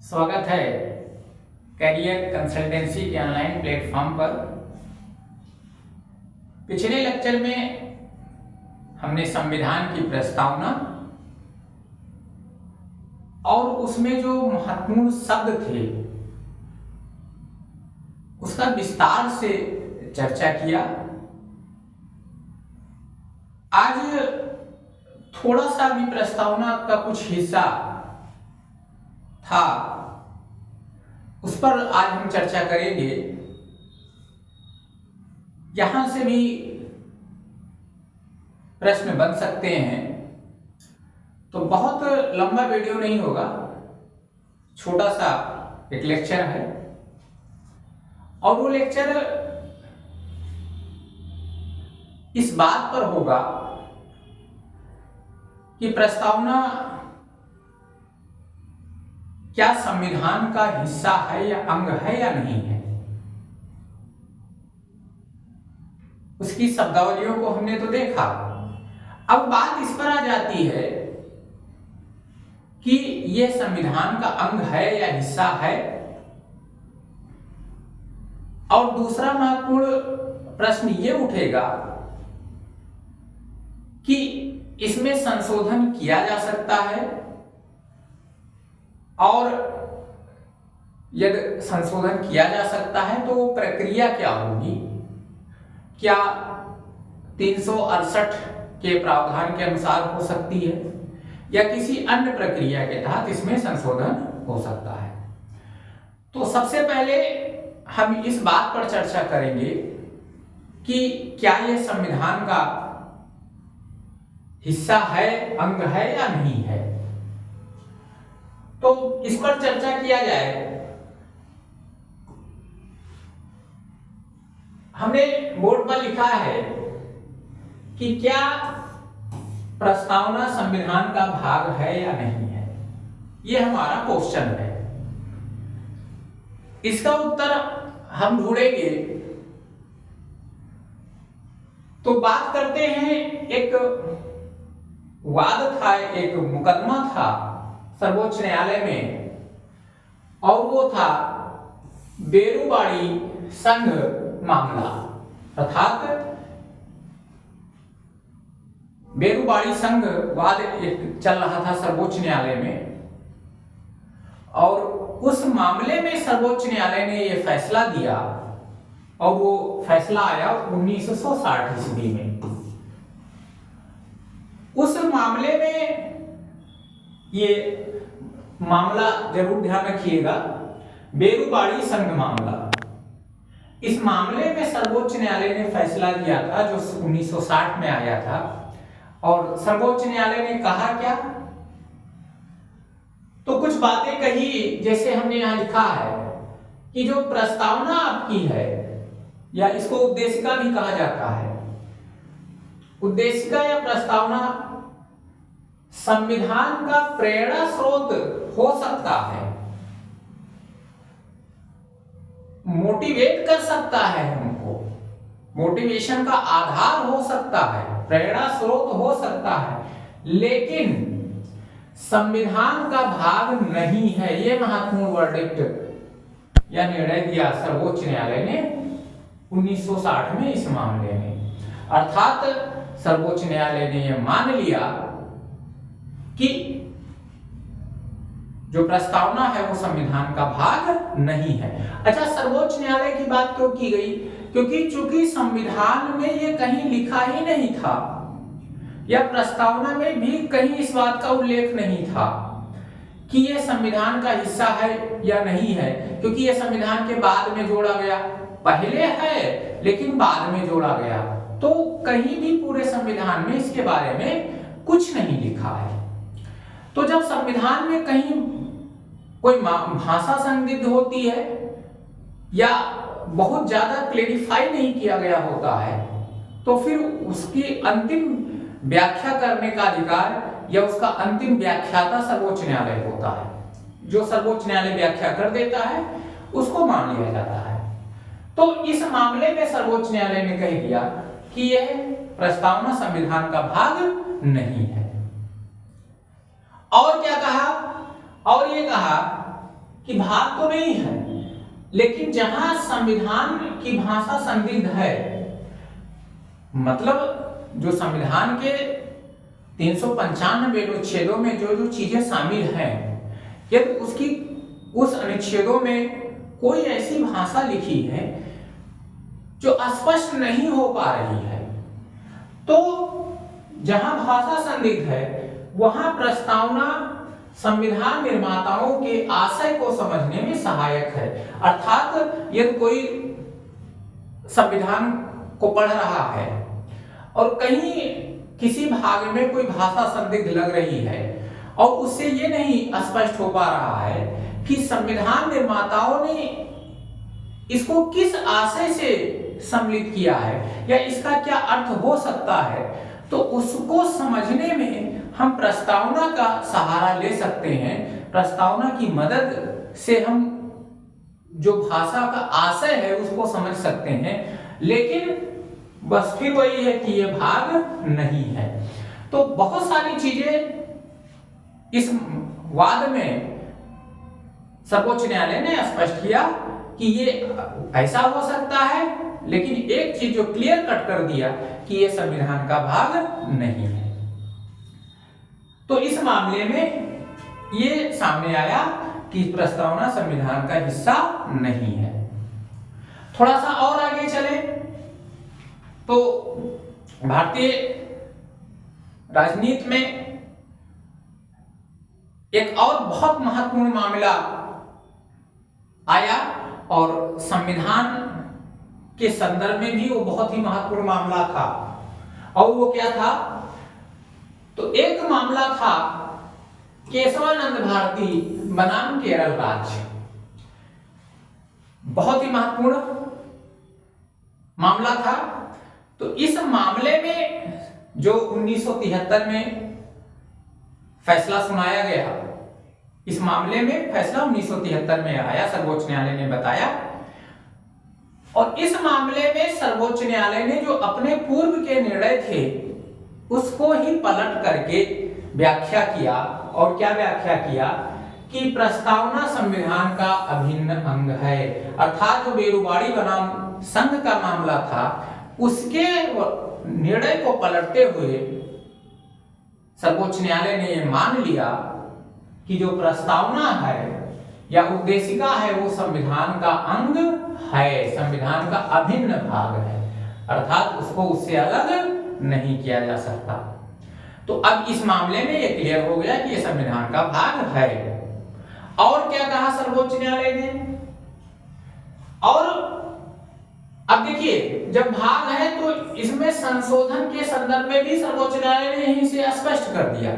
स्वागत है career consultancy के ऑनलाइन प्लेटफॉर्म पर। पिछले लेक्चर में हमने संविधान की प्रस्तावना और उसमें जो महत्वपूर्ण शब्द थे उसका विस्तार से चर्चा किया। आज थोड़ा सा भी प्रस्तावना का कुछ हिस्सा था, उस पर आज हम चर्चा करेंगे। यहां से भी प्रश्न बन सकते हैं, तो बहुत लंबा वीडियो नहीं होगा, छोटा सा एक लेक्चर है। और वो लेक्चर इस बात पर होगा कि प्रस्तावना क्या संविधान का हिस्सा है या अंग है या नहीं है। उसकी शब्दावलियों को हमने तो देखा। अब बात इस पर आ जाती है कि यह संविधान का अंग है या हिस्सा है। और दूसरा महत्वपूर्ण प्रश्न यह उठेगा कि इसमें संशोधन किया जा सकता है, और यदि संशोधन किया जा सकता है तो वो प्रक्रिया क्या होगी। क्या 368 के प्रावधान के अनुसार हो सकती है या किसी अन्य प्रक्रिया के तहत इसमें संशोधन हो सकता है। तो सबसे पहले हम इस बात पर चर्चा करेंगे कि क्या यह संविधान का हिस्सा है, अंग है या नहीं है। तो इस पर चर्चा किया जाए। हमने बोर्ड पर लिखा है कि क्या प्रस्तावना संविधान का भाग है या नहीं है। यह हमारा क्वेश्चन है। इसका उत्तर हम ढूंढेंगे। तो बात करते हैं, एक वाद था, एक मुकदमा था सर्वोच्च न्यायालय में, और वो था बेरूबाड़ी संघ मामला। अर्थात बेरूबाड़ी संघ वाद एक चल रहा था सर्वोच्च न्यायालय में, और उस मामले में सर्वोच्च न्यायालय ने यह फैसला दिया, और वो फैसला आया 1960 ईस्वी में। उस मामले में ये मामला जरूर ध्यान रखिएगा, बेरूबाड़ी संघ मामला। इस मामले में सर्वोच्च न्यायालय ने फैसला दिया था जो 1960 में आया था। और सर्वोच्च न्यायालय ने कहा क्या, तो कुछ बातें कही, जैसे हमने यहां लिखा है कि जो प्रस्तावना आपकी है, या इसको उद्देशिका भी कहा जाता है, उद्देशिका या प्रस्तावना संविधान का प्रेरणा स्रोत हो सकता है, मोटिवेट कर सकता है, हमको मोटिवेशन का आधार हो सकता है, प्रेरणा स्रोत हो सकता है, लेकिन संविधान का भाग नहीं है। यह महत्वपूर्ण वर्डिक्ट या निर्णय दिया सर्वोच्च न्यायालय ने 1960 में इस मामले में। अर्थात सर्वोच्च न्यायालय ने यह मान लिया कि जो प्रस्तावना है वो संविधान का भाग नहीं है। अच्छा, सर्वोच्च न्यायालय की बात क्यों की गई, क्योंकि चूंकि संविधान में ये कहीं लिखा ही नहीं था, या प्रस्तावना में भी कहीं इस बात का उल्लेख नहीं था कि यह संविधान का हिस्सा है या नहीं है, क्योंकि यह संविधान के बाद में जोड़ा गया। पहले है लेकिन बाद में जोड़ा गया, तो कहीं भी पूरे संविधान में इसके बारे में कुछ नहीं लिखा है। तो जब संविधान में कहीं कोई भाषा संदिग्ध होती है या बहुत ज्यादा क्लेरिफाई नहीं किया गया होता है, तो फिर उसकी अंतिम व्याख्या करने का अधिकार या उसका अंतिम व्याख्याता सर्वोच्च न्यायालय होता है। जो सर्वोच्च न्यायालय व्याख्या कर देता है उसको मान लिया जाता है। तो इस मामले में सर्वोच्च न्यायालय ने कह दिया कि यह प्रस्तावना संविधान का भाग नहीं है। और क्या कहा, और ये कहा कि भाग तो नहीं है, लेकिन जहां संविधान की भाषा संदिग्ध है, मतलब जो संविधान के 395 अनुच्छेदों में जो जो चीजें शामिल हैं, यदि उसकी उस अनुच्छेदों में कोई ऐसी भाषा लिखी है जो स्पष्ट नहीं हो पा रही है, तो जहां भाषा संदिग्ध है वहां प्रस्तावना संविधान निर्माताओं के आशय को समझने में सहायक है। अर्थात यदि कोई संविधान को पढ़ रहा है और कहीं किसी भाग में कोई भाषा संदिग्ध लग रही है और उससे ये नहीं स्पष्ट हो पा रहा है कि संविधान निर्माताओं ने इसको किस आशय से सम्मिलित किया है या इसका क्या अर्थ हो सकता है, तो उसको समझने में हम प्रस्तावना का सहारा ले सकते हैं। प्रस्तावना की मदद से हम जो भाषा का आशय है उसको समझ सकते हैं, लेकिन बस फिर वही है कि यह भाग नहीं है। तो बहुत सारी चीजें इस वाद में सर्वोच्च न्यायालय ने स्पष्ट किया कि ये ऐसा हो सकता है, लेकिन एक चीज जो क्लियर कट कर दिया कि ये संविधान का भाग नहीं है। तो इस मामले में ये सामने आया कि प्रस्तावना संविधान का हिस्सा नहीं है। थोड़ा सा और आगे चले तो भारतीय राजनीति में एक और बहुत महत्वपूर्ण मामला आया और संविधान के संदर्भ में भी वो बहुत ही महत्वपूर्ण मामला था। और वो क्या था? तो एक मामला था केशवानंद भारती बनाम केरल राज्य। बहुत ही महत्वपूर्ण मामला था। तो इस मामले में जो 1973 में फैसला सुनाया गया, इस मामले में फैसला 1973 में आया, सर्वोच्च न्यायालय ने बताया। और इस मामले में सर्वोच्च न्यायालय ने जो अपने पूर्व के निर्णय थे उसको ही पलट करके व्याख्या किया। और क्या व्याख्या किया कि प्रस्तावना संविधान का अभिन्न अंग है। अर्थात जो बेरुवाड़ी बनाम संघ का मामला था उसके निर्णय को पलटते हुए सर्वोच्च न्यायालय ने यह मान लिया कि जो प्रस्तावना है या उद्देशिका है वो संविधान का अंग है, संविधान का अभिन्न भाग है, अर्थात उसको उससे अलग नहीं किया जा सकता। तो अब इस मामले में ये क्लियर हो गया कि ये संविधान का भाग है। और क्या कहा सर्वोच्च न्यायालय ने? और अब देखिए, जब भाग है तो इसमें संशोधन के संदर्भ में भी सर्वोच्च न्यायालय ने यहीं से स्पष्ट कर दिया।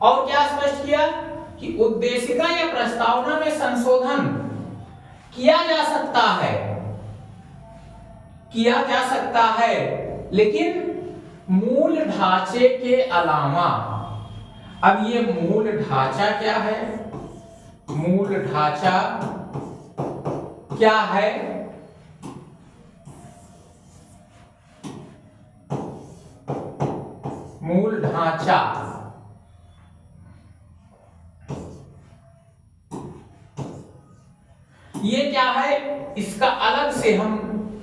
और क्या स्पष्ट किया कि उद्देशिका या प्रस्तावना में संशोधन किया जा सकता है, किया जा सकता है, लेकिन मूल ढांचे के अलावा। अब ये मूल ढांचा क्या है? मूल ढांचा क्या है? मूल ढांचा ये क्या है, इसका अलग से हम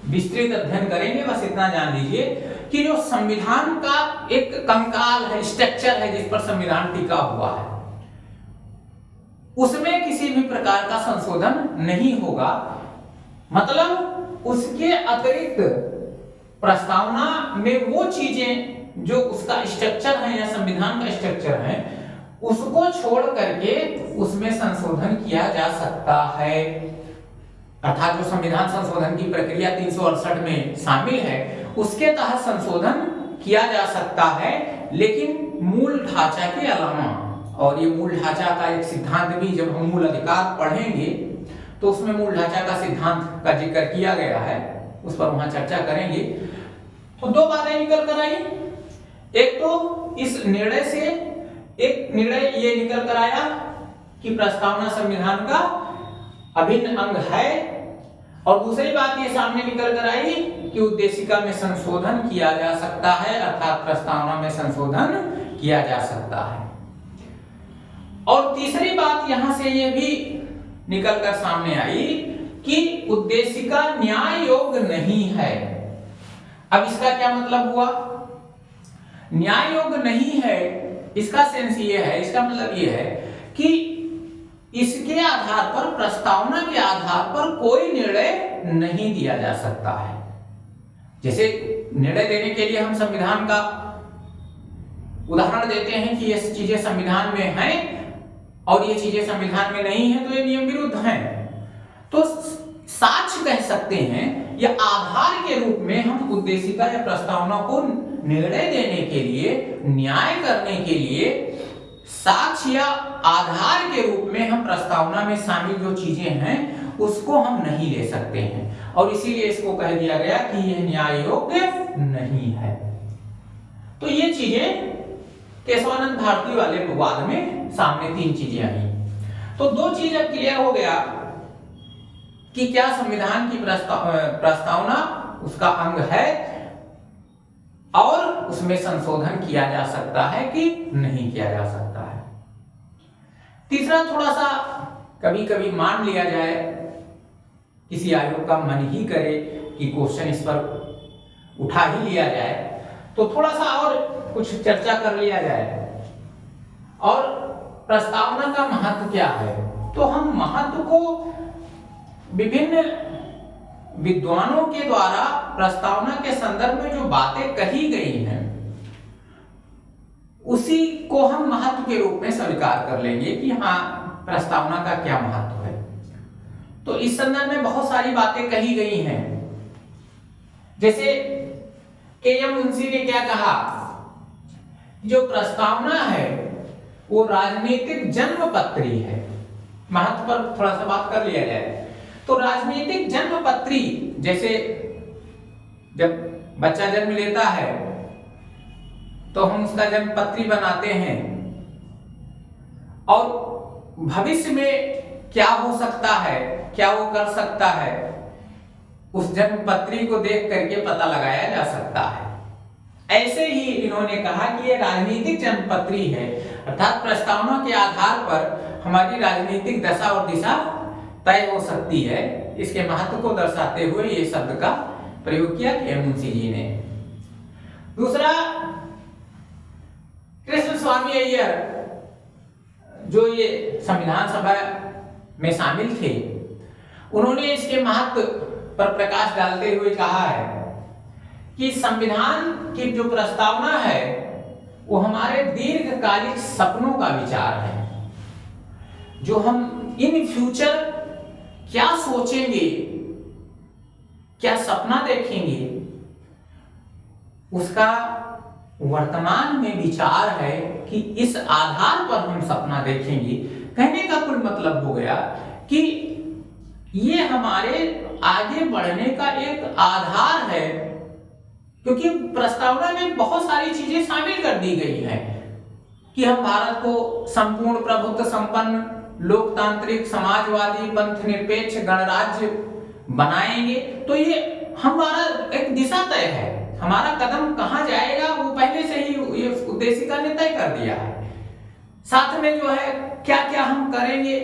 विस्तृत अध्ययन करेंगे। बस इतना जान लीजिए कि जो संविधान का एक कंकाल है, स्ट्रक्चर है जिस पर संविधान टिका हुआ है, उसमें किसी भी प्रकार का संशोधन नहीं होगा। मतलब उसके अतिरिक्त प्रस्तावना में वो चीजें जो उसका स्ट्रक्चर है या संविधान का स्ट्रक्चर है उसको छोड़ करके उसमें संशोधन किया जा सकता है। अर्थात जो संविधान संशोधन की प्रक्रिया 368 में शामिल है उसके तहत संशोधन किया जा सकता है, लेकिन मूल ढांचा के अलावा। और ये मूल ढांचा का एक सिद्धांत भी जब हम मूल अधिकार पढ़ेंगे तो उसमें मूल ढांचा का सिद्धांत का जिक्र किया गया है, उस पर वहां चर्चा करेंगे। तो दो बातें निकल कर आई। एक तो इस निर्णय से एक निर्णय ये निकल कर आया कि प्रस्तावना संविधान का अभिन्न अंग है, और दूसरी बात ये सामने निकल कर आई कि उद्देशिका में संशोधन किया जा सकता है, अर्थात प्रस्तावना में संशोधन किया जा सकता है। और तीसरी बात यहां से ये भी निकल कर सामने आई कि उद्देशिका न्याय योग्य नहीं है। अब इसका क्या मतलब हुआ? न्याय योग्य नहीं है, इसका सेंस ये है, इसका मतलब ये है कि इसके आधार पर, प्रस्तावना के आधार पर कोई निर्णय नहीं दिया जा सकता है। जैसे निर्णय देने के लिए हम संविधान का उदाहरण देते हैं कि ये चीजें संविधान में हैं और ये चीजें संविधान में नहीं है तो ये नियम विरुद्ध हैं, तो साक्ष्य कह सकते हैं या आधार के रूप में हम उद्देशिका या प्रस्तावना को निर्णय देने के लिए, न्याय करने के लिए साक्ष्य या आधार के रूप में हम प्रस्तावना में शामिल जो चीजें हैं उसको हम नहीं ले सकते हैं, और इसीलिए इसको कह दिया गया कि यह न्याय योग्य नहीं है। तो ये चीजें केशवानंद भारती वाले वाद में सामने 3 चीजें आई। तो 2 चीज अब क्लियर हो गया कि क्या संविधान की प्रस्तावना उसका अंग है और उसमें संशोधन किया जा सकता है कि नहीं किया जा सकता है। तीसरा, थोड़ा सा कभी कभी मान लिया जाए, किसी आयोग का मन ही करे कि क्वेश्चन इस पर उठा ही लिया जाए, तो थोड़ा सा और कुछ चर्चा कर लिया जाए। और प्रस्तावना का महत्व क्या है, तो हम महत्व को विभिन्न विद्वानों के द्वारा प्रस्तावना के संदर्भ में जो बातें कही गई हैं उसी को हम महत्व के रूप में स्वीकार कर लेंगे कि हाँ, प्रस्तावना का क्या महत्व है। तो इस संदर्भ में बहुत सारी बातें कही गई हैं। जैसे के.एम. मुंशी ने क्या कहा, जो प्रस्तावना है वो राजनीतिक जन्मपत्री है। महत्व पर थोड़ा सा बात कर लिया जाए तो राजनीतिक जन्मपत्री, जैसे जब बच्चा जन्म लेता है तो हम उसका जन्मपत्री बनाते हैं, और भविष्य में क्या हो सकता है, क्या वो कर सकता है, उस जन्मपत्री को देख करके पता लगाया जा सकता है। ऐसे ही इन्होंने कहा कि ये राजनीतिक जन्मपत्री है, अर्थात प्रस्तावना के आधार पर हमारी राजनीतिक दशा और दिशा तय हो सकती है। इसके महत्व को दर्शाते हुए ये शब्द का प्रयोग किया के.एम. मुंशी जी ने। दूसरा, कृष्ण स्वामी अय्यर जो ये संविधान सभा में शामिल थे, उन्होंने इसके महत्व पर प्रकाश डालते हुए कहा है कि संविधान की जो प्रस्तावना है वो हमारे दीर्घकालिक सपनों का विचार है। जो हम इन फ्यूचर क्या सोचेंगे, क्या सपना देखेंगे, उसका वर्तमान में विचार है कि इस आधार पर हम सपना देखेंगे। कहने का कुल मतलब हो गया कि ये हमारे आगे बढ़ने का एक आधार है, क्योंकि प्रस्तावना में बहुत सारी चीजें शामिल कर दी गई हैं कि हम भारत को संपूर्ण प्रभुत्व संपन्न लोकतांत्रिक समाजवादी पंथ निरपेक्ष गणराज्य बनाएंगे। तो ये हमारा एक दिशा तय है, हमारा कदम कहां जाएगा वो पहले से ही ये उद्देशिका ने तय कर दिया है। साथ में जो है क्या क्या हम करेंगे,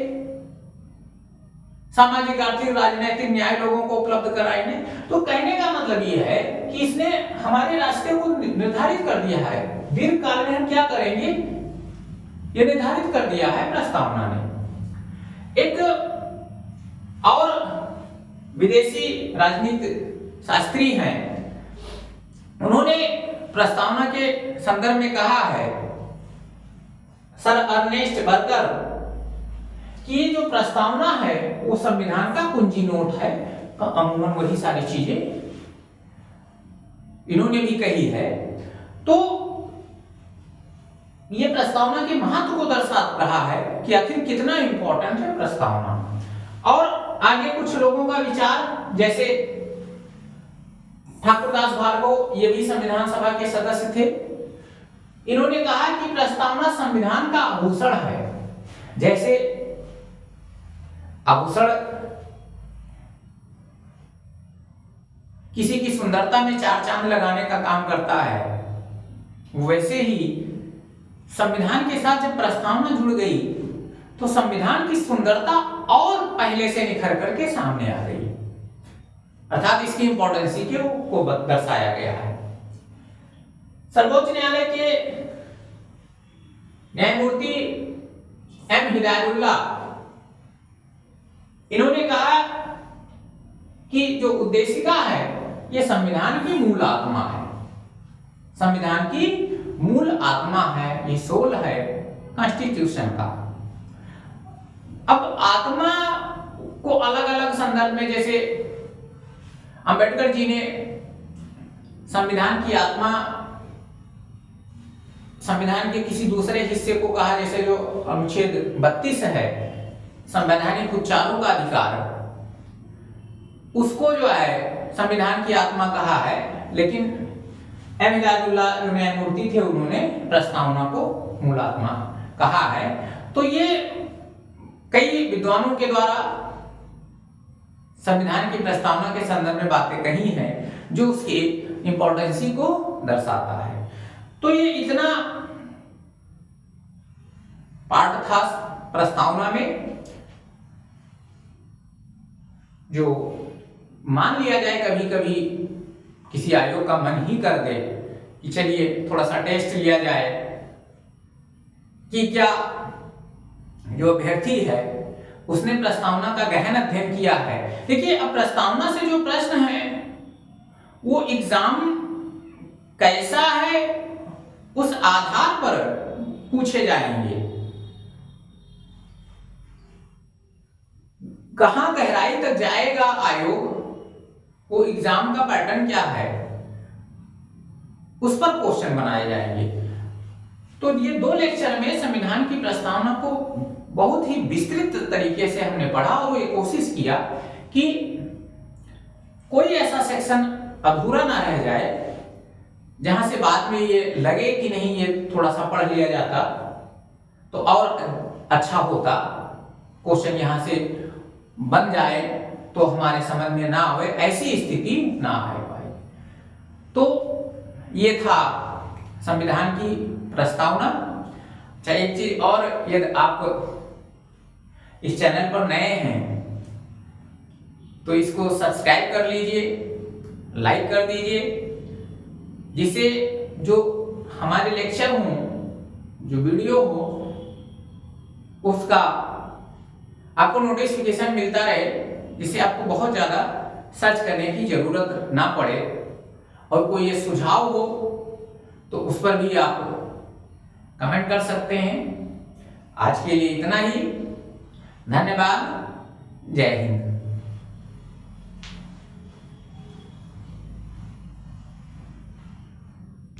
सामाजिक आर्थिक राजनीतिक न्याय लोगों को उपलब्ध कराएंगे। तो कहने का मतलब ये है कि इसने हमारे रास्ते को निर्धारित कर दिया है, दीर्घ काल में हम क्या करेंगे ये निर्धारित कर दिया है प्रस्तावना ने। एक और विदेशी राजनीति शास्त्री हैं, उन्होंने प्रस्तावना के संदर्भ में कहा है, सर अर्नेस्ट बर्गर, कि ये जो प्रस्तावना है वो संविधान का कुंजी नोट है। अमूमन वही सारी चीजें इन्होंने भी कही है। तो ये प्रस्तावना के महत्व को दर्शा रहा है कि आखिर कितना इंपॉर्टेंट है प्रस्तावना। और आगे कुछ लोगों का विचार, जैसे ठाकुरदास भार्गव, ये भी संविधान सभा के सदस्य थे, इन्होंने कहा कि प्रस्तावना संविधान का आभूषण है। जैसे आभूषण किसी की सुंदरता में 4 चांद लगाने का काम करता है, वैसे ही संविधान के साथ जब प्रस्तावना जुड़ गई तो संविधान की सुंदरता और पहले से निखर करके सामने आ गई, अर्थात इसकी इंपॉर्टेंसी को दर्शाया गया है। सर्वोच्च न्यायालय के न्यायमूर्ति एम हिदायतुल्लाह, इन्होंने कहा कि जो उद्देशिका है ये संविधान की मूल आत्मा है, संविधान की मूल आत्मा है, ये सोल है कॉन्स्टिट्यूशन का। अब आत्मा को अलग अलग संदर्भ में, जैसे अंबेडकर जी ने संविधान की आत्मा संविधान के किसी दूसरे हिस्से को कहा, जैसे जो अनुच्छेद 32 है संवैधानिक उपचारों का अधिकार, उसको जो है संविधान की आत्मा कहा है, लेकिन एम हिदायतुल्लाह जो न्यायमूर्ति थे उन्होंने प्रस्तावना को मूल आत्मा कहा है। तो ये कई विद्वानों के द्वारा संविधान की प्रस्तावना के संदर्भ में बातें कही हैं जो उसकी इंपॉर्टेंसी को दर्शाता है। तो ये इतना पार्ट था प्रस्तावना में, जो मान लिया जाए कभी कभी किसी आयोग का मन ही कर दे कि चलिए थोड़ा सा टेस्ट लिया जाए कि क्या जो अभ्यर्थी है उसने प्रस्तावना का गहन अध्ययन किया है। देखिए, अब प्रस्तावना से जो प्रश्न है वो एग्जाम कैसा है उस आधार पर पूछे जाएंगे, कहां गहराई तक जाएगा आयोग, वो एग्जाम का पैटर्न क्या है उस पर क्वेश्चन बनाए जाएंगे। तो ये 2 लेक्चर में संविधान की प्रस्तावना को बहुत ही विस्तृत तरीके से हमने पढ़ा और ये कोशिश किया कि कोई ऐसा सेक्शन अधूरा ना रह जाए जहां से बाद में ये लगे कि नहीं ये थोड़ा सा पढ़ लिया जाता तो और अच्छा होता, क्वेश्चन यहां से बन जाए तो हमारे समझ में ना आए, ऐसी स्थिति ना आए पाए। तो ये था संविधान की प्रस्तावना। अच्छा, एक चीज और, यदि आप इस चैनल पर नए हैं तो इसको सब्सक्राइब कर लीजिए, लाइक कर दीजिए, जिससे जो हमारे लेक्चर हों, जो वीडियो हो, उसका आपको नोटिफिकेशन मिलता रहे, जिससे आपको बहुत ज़्यादा सर्च करने की ज़रूरत ना पड़े। और कोई ये सुझाव हो तो उस पर भी आप कमेंट कर सकते हैं। आज के लिए इतना ही, धन्यवाद, जय हिंद।